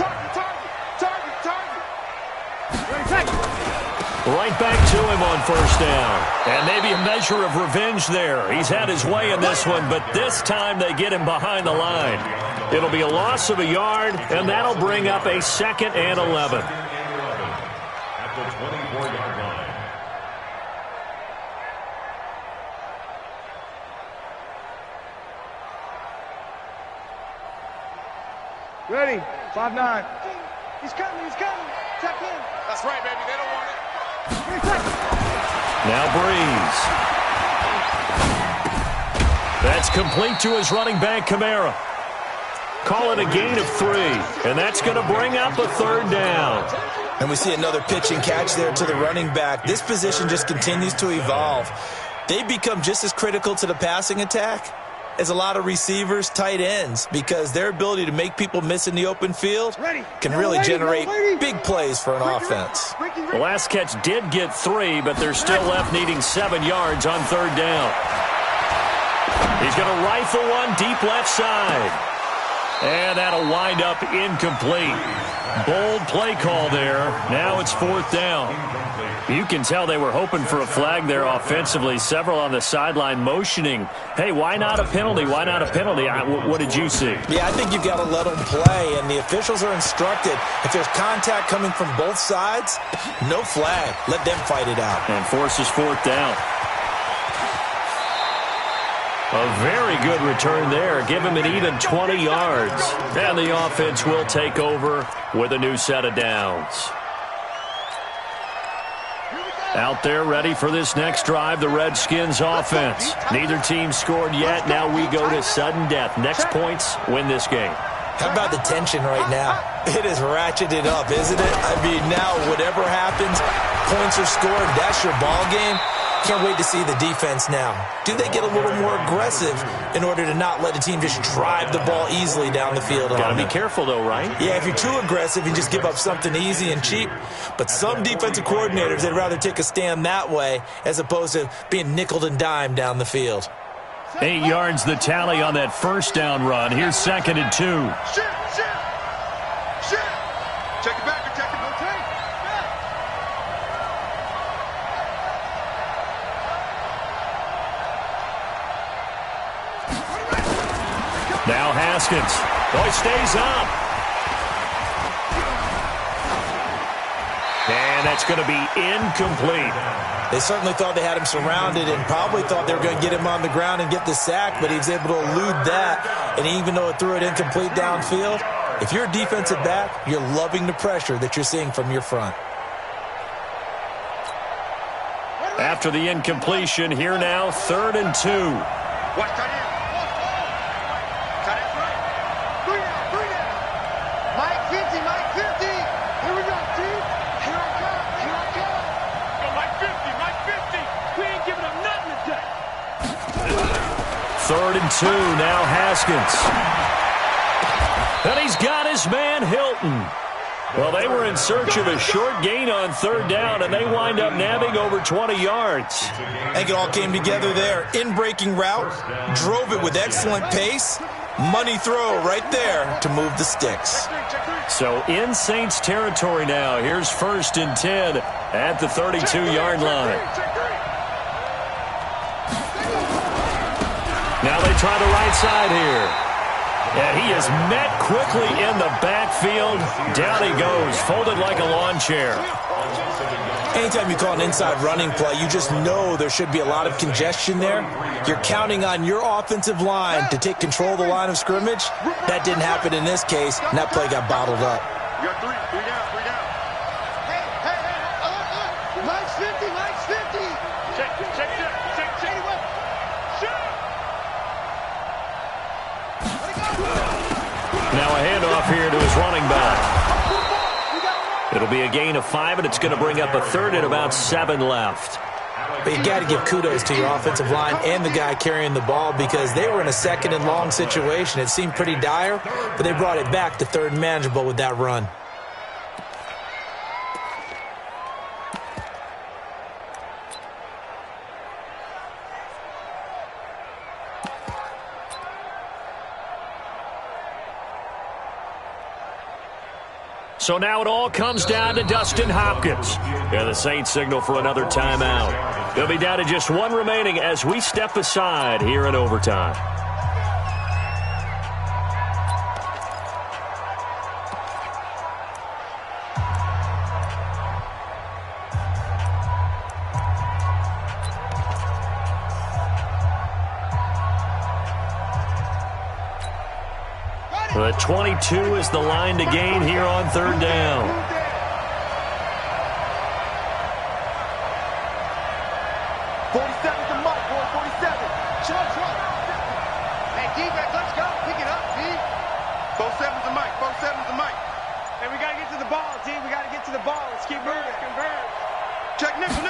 Right back to him on first down. And maybe a measure of revenge there. He's had his way in this one, but this time they get him behind the line. It'll be a loss of a yard, and that'll bring up a 2nd and 11. At the 24-yard line. Ready. 5-9. He's coming. He's coming. Check in. That's right, baby. They don't want it. Now Breeze. That's complete to his running back, Kamara. Call it a gain of 3, and that's going to bring up a 3rd down. And we see another pitch and catch there to the running back. This position just continues to evolve. They become just as critical to the passing attack as a lot of receivers, tight ends, because their ability to make people miss in the open field can really generate big plays for an offense. The last catch did get 3, but they're still left needing 7 yards on 3rd down. He's going to rifle one deep left side. And that'll wind up incomplete. Bold play call there. Now it's 4th down. You can tell they were hoping for a flag there offensively. Several on the sideline motioning, hey, why not a penalty? Why not a penalty? What did you see? Yeah, I think you've got to let them play, and the officials are instructed. If there's contact coming from both sides, no flag. Let them fight it out. And forces 4th down. A very good return there. Give him an even 20 yards. And the offense will take over with a new set of downs. Out there ready for this next drive, the Redskins offense. Neither team scored yet. Now we go to sudden death. Next points win this game. How about the tension right now? It is ratcheted up, isn't it? I mean, now whatever happens, points are scored. That's your ball game. Can't wait to see the defense now. Do they get a little more aggressive in order to not let the team just drive the ball easily down the field? Got to be careful, though, right? Yeah, if you're too aggressive, you just give up something easy and cheap. But some defensive coordinators, they'd rather take a stand that way as opposed to being nickeled and dimed down the field. 8 yards the tally on that first down run. Here's 2nd and 2. Shit. Check it back. Check it. Now Haskins. Oh, he stays up. And that's going to be incomplete. They certainly thought they had him surrounded and probably thought they were going to get him on the ground and get the sack, but he was able to elude that. And even though it threw it incomplete downfield, if you're a defensive back, you're loving the pressure that you're seeing from your front. After the incompletion, here now, 3rd and 2. Watch that in. Cut it. 3 down. Mike 50. Here we go, team. Here I come. Go, Mike 50. We ain't giving up nothing today. 3rd and 2, now Haskins. And he's got his man Hilton. Well, they were in search of a short gain on 3rd down, and they wind up nabbing over 20 yards. I think it all came together there. In-breaking route, drove it with excellent pace. Money throw right there to move the sticks. So in Saints territory now. Here's 1st and 10 at the 32-yard line. Now they try the right side here. And he is met quickly in the backfield. Down he goes, folded like a lawn chair. Anytime you call an inside running play, you just know there should be a lot of congestion there. You're counting on your offensive line to take control of the line of scrimmage. That didn't happen in this case, and that play got bottled up. You got 3 down. Hey. Mike's 50. Check. Shoot. a handoff here to his running back. It'll be a gain of 5, and it's going to bring up a third and about 7 left. But you got to give kudos to your offensive line and the guy carrying the ball because they were in a second and long situation. It seemed pretty dire, but they brought it back to third and manageable with that run. So now it all comes down to Dustin Hopkins. And the Saints signal for another timeout. They'll be down to just 1 remaining as we step aside here in overtime. The 22 is the line to gain here on third down. Hey, D-back, let's go. Pick it up, D. 4-7's the mic. 4-7's the mic. Hey, we got to get to the ball, D. We got to get to the ball. Let's keep moving. Converge. Check nickel.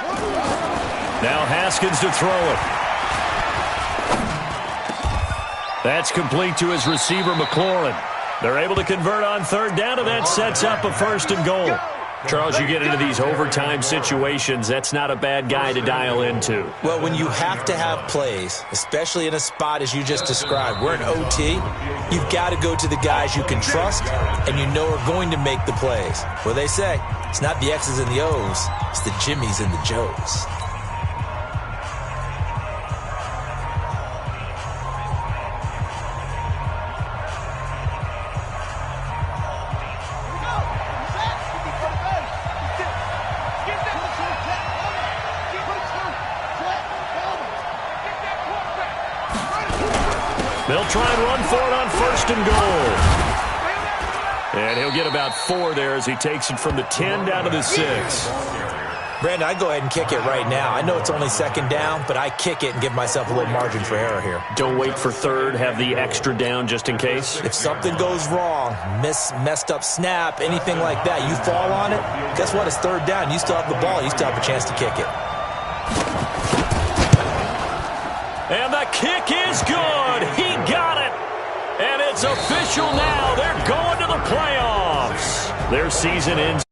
Now Haskins to throw it. That's complete to his receiver, McLaurin. They're able to convert on third down, and that sets up a 1st and goal. Charles, you get into these overtime situations, that's not a bad guy to dial into. Well, when you have to have plays, especially in a spot as you just described, we're in OT, you've got to go to the guys you can trust and you know are going to make the plays. Well, they say, it's not the X's and the O's, it's the Jimmies and the Joes. They'll try and run for it on 1st and goal. And he'll get about 4 there as he takes it from the 10 down to the 6. Brandon, I'd go ahead and kick it right now. I know it's only 2nd down, but I kick it and give myself a little margin for error here. Don't wait for third. Have the extra down just in case. If something goes wrong, messed up snap, anything like that, you fall on it, guess what? It's 3rd down. You still have the ball. You still have a chance to kick it. And the kick is good. He got it. And it's official now. They're going to the playoffs. Their season ends.